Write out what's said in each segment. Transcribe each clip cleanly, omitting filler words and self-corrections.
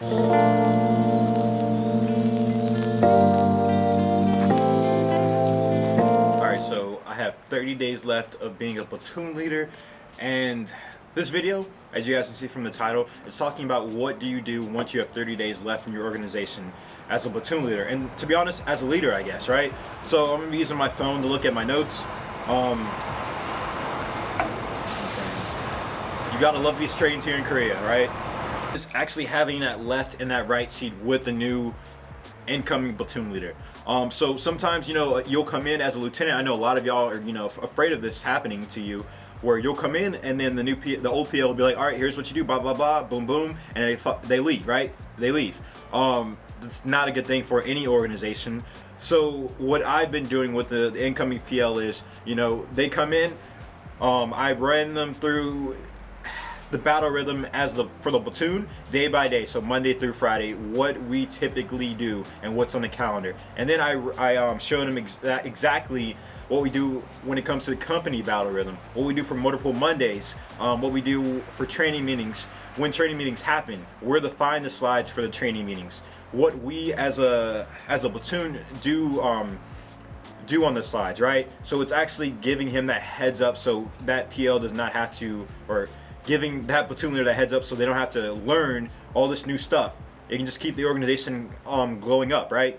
Alright, so I have 30 days left of being a platoon leader, and this video, as you guys can see from the title, is talking about what do you do once you have 30 days left in your organization as a platoon leader, and to be honest, as a leader, I guess, right? So I'm going to be using my phone to look at my notes. You gotta love these trains here in Korea, right? It's actually having that left and that right seat with the new incoming platoon leader. So sometimes, you'll come in as a lieutenant. I know a lot of y'all are, afraid of this happening to you, where you'll come in and then the old PL will be like, all right, here's what you do, blah, blah, blah, boom, boom, and they leave, right? They leave. It's not a good thing for any organization. So what I've been doing with the incoming PL is, they come in, I ran them through the battle rhythm for the platoon day by day, so Monday through Friday, what we typically do and what's on the calendar, and then I showed them exactly what we do when it comes to the company battle rhythm, what we do for multiple Mondays, what we do for training meetings, when training meetings happen, where to find the slides for the training meetings, what we as a platoon do on the slides, right? So it's actually giving him that heads up so that PL does not have to, or giving that platoon leader that heads up so they don't have to learn all this new stuff. It can just keep the organization glowing up, right?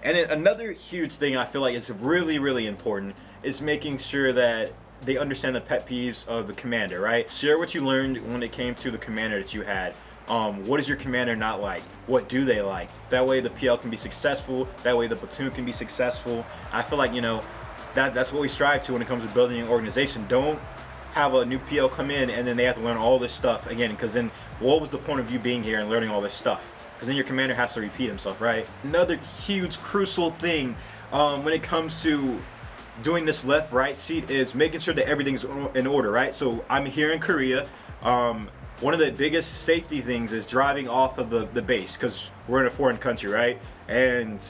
And then another huge thing I feel like is really, really important is making sure that they understand the pet peeves of the commander, right? Share what you learned when it came to the commander that you had. What is your commander not like? What do they like? That way the PL can be successful. That way the platoon can be successful. I feel like, that's what we strive to when it comes to building an organization. Don't have a new PL come in and then they have to learn all this stuff again, because then what was the point of you being here and learning all this stuff? Because then your commander has to repeat himself, right? Another huge crucial thing when it comes to doing this left-right seat is making sure that everything's in order, right? So I'm here in Korea. One of the biggest safety things is driving off of the base, because we're in a foreign country, right? And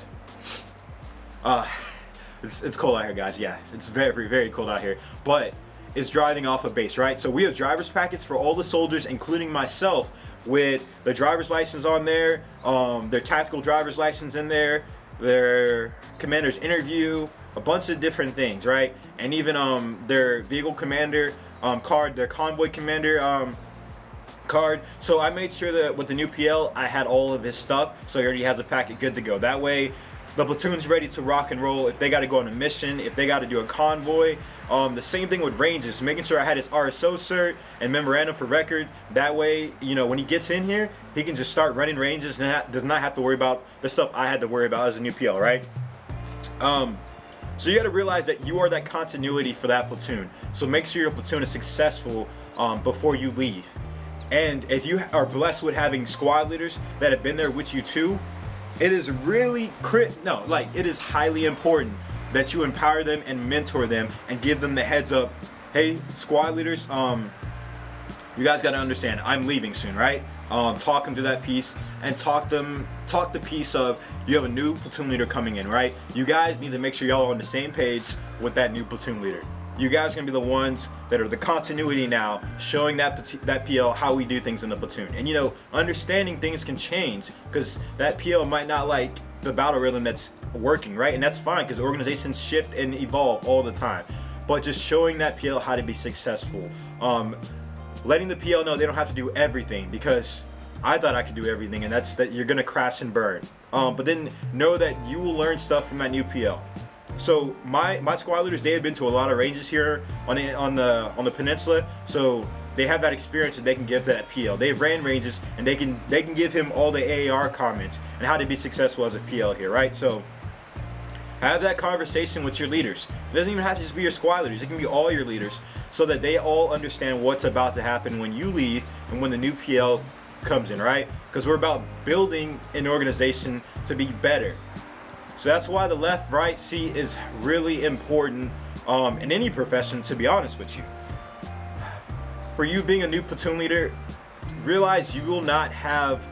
it's cold out here, guys. Yeah, it's very, very cold out here. But is driving off a base, right? So we have driver's packets for all the soldiers, including myself, with the driver's license on there, their tactical driver's license in there, their commander's interview, a bunch of different things, right? And even their vehicle commander card, their convoy commander card. So I made sure that with the new PL, I had all of his stuff, so he already has a packet good to go. That way, the platoon's ready to rock and roll if they got to go on a mission, if they got to do a convoy. The same thing with ranges, making sure I had his RSO cert and memorandum for record. That way, when he gets in here, he can just start running ranges and does not have to worry about the stuff I had to worry about as a new PL, right? So you got to realize that you are that continuity for that platoon. So make sure your platoon is successful before you leave. And if you are blessed with having squad leaders that have been there with you too, it is really it is highly important that you empower them and mentor them and give them the heads up. Hey, squad leaders, you guys got to understand, I'm leaving soon, right? Talk them to that piece and talk the piece of you have a new platoon leader coming in, right? You guys need to make sure y'all are on the same page with that new platoon leader. You guys are gonna be the ones that are the continuity now, showing that PL how we do things in the platoon. And understanding things can change, because that PL might not like the battle rhythm that's working, right? And that's fine, because organizations shift and evolve all the time. But just showing that PL how to be successful, letting the PL know they don't have to do everything, because I thought I could do everything, and that's that you're gonna crash and burn. But then know that you will learn stuff from that new PL. So my squad leaders, they have been to a lot of ranges here on the peninsula, so they have that experience that they can give to that PL. They've ran ranges and they can give him all the AAR comments and how to be successful as a PL here, right? So have that conversation with your leaders. It doesn't even have to just be your squad leaders. It can be all your leaders, so that they all understand what's about to happen when you leave and when the new PL comes in, right? Because we're about building an organization to be better. So that's why the left-right seat is really important in any profession, to be honest with you. For you being a new platoon leader, realize you will not have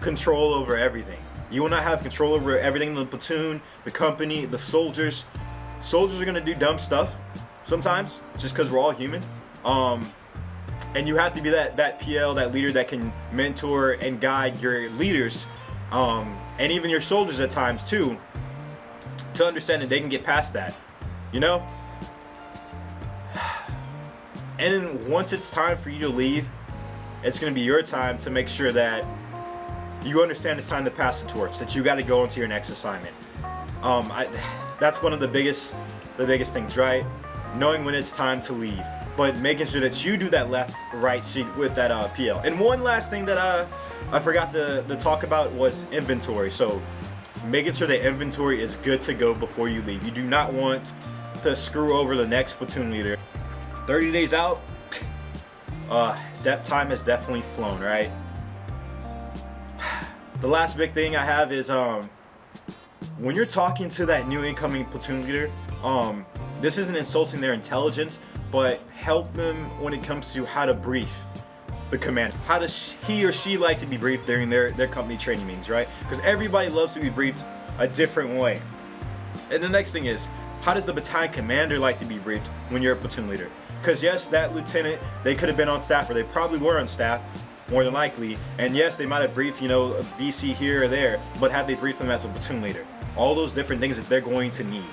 control over everything. You will not have control over everything in the platoon, the company, the soldiers. Soldiers are going to do dumb stuff sometimes, just because we're all human. And you have to be that PL, that leader that can mentor and guide your leaders, and even your soldiers at times too, to understand that they can get past that, you know? And then once it's time for you to leave, it's going to be your time to make sure that you understand it's time to pass the torch, that you got to go into your next assignment. That's one of the biggest things, right? Knowing when it's time to leave, but making sure that you do that left-right seat with that PL. And one last thing that I forgot to talk about was inventory. So making sure that inventory is good to go before you leave. You do not want to screw over the next platoon leader. 30 days out, that time has definitely flown, right? The last big thing I have is when you're talking to that new incoming platoon leader, this isn't insulting their intelligence, but help them when it comes to how to brief the commander. How does he or she like to be briefed during their company training meetings, right? Because everybody loves to be briefed a different way. And the next thing is, how does the battalion commander like to be briefed when you're a platoon leader? Because yes, that lieutenant, they could have been on staff, or they probably were on staff, more than likely. And yes, they might have briefed, a BC here or there, but have they briefed them as a platoon leader? All those different things that they're going to need.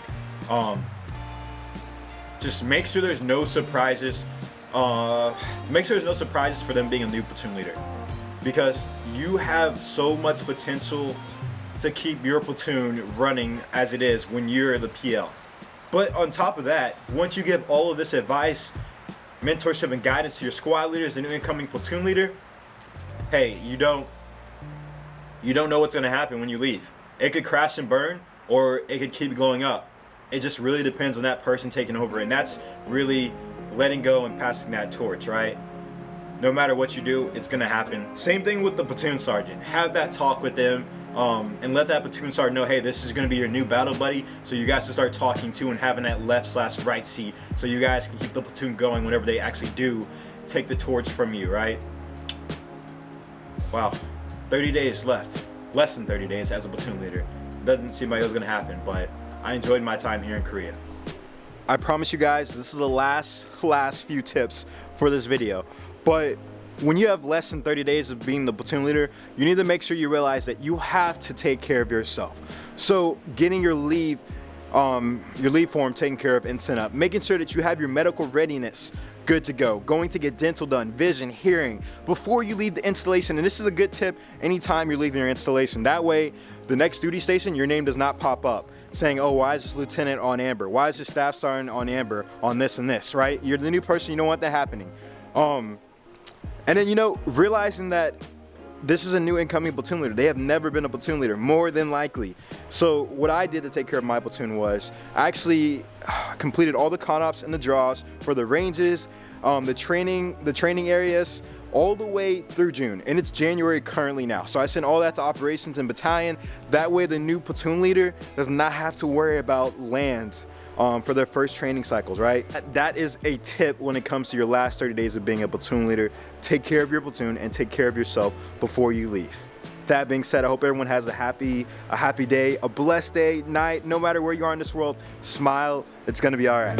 Just make sure there's no surprises. Make sure there's no surprises for them being a new platoon leader, because you have so much potential to keep your platoon running as it is when you're the PL. But on top of that, once you give all of this advice, mentorship, and guidance to your squad leaders and new incoming platoon leader, hey, you don't know what's going to happen when you leave. It could crash and burn, or it could keep glowing up. It just really depends on that person taking over, and that's really letting go and passing that torch, right? No matter what you do, it's going to happen. Same thing with the platoon sergeant. Have that talk with them. And let that platoon sergeant know, hey, this is going to be your new battle buddy, so you guys can start talking to and having that left/right seat, so you guys can keep the platoon going whenever they actually do take the torch from you, right? Wow, 30 days left, less than 30 days as a platoon leader. Doesn't seem like it was going to happen, but I enjoyed my time here in Korea. I promise you guys, this is the last few tips for this video, but when you have less than 30 days of being the platoon leader, you need to make sure you realize that you have to take care of yourself. So getting your leave form taken care of and sent up, making sure that you have your medical readiness good to go, going to get dental done, vision, hearing, before you leave the installation. And this is a good tip anytime you're leaving your installation. That way, the next duty station, your name does not pop up saying, oh, why is this lieutenant on amber? Why is this staff sergeant on amber on this and this, right? You're the new person, you don't want that happening. And then, realizing that this is a new incoming platoon leader. They have never been a platoon leader, more than likely. So what I did to take care of my platoon was I actually completed all the con-ops and the draws for the ranges, the training areas, all the way through June. And it's January currently now. So I sent all that to operations and battalion. That way the new platoon leader does not have to worry about land for their first training cycles, right? That is a tip when it comes to your last 30 days of being a platoon leader. Take care of your platoon and take care of yourself before you leave. That being said, I hope everyone has a happy day, a blessed day, night, no matter where you are in this world. Smile, it's gonna be all right.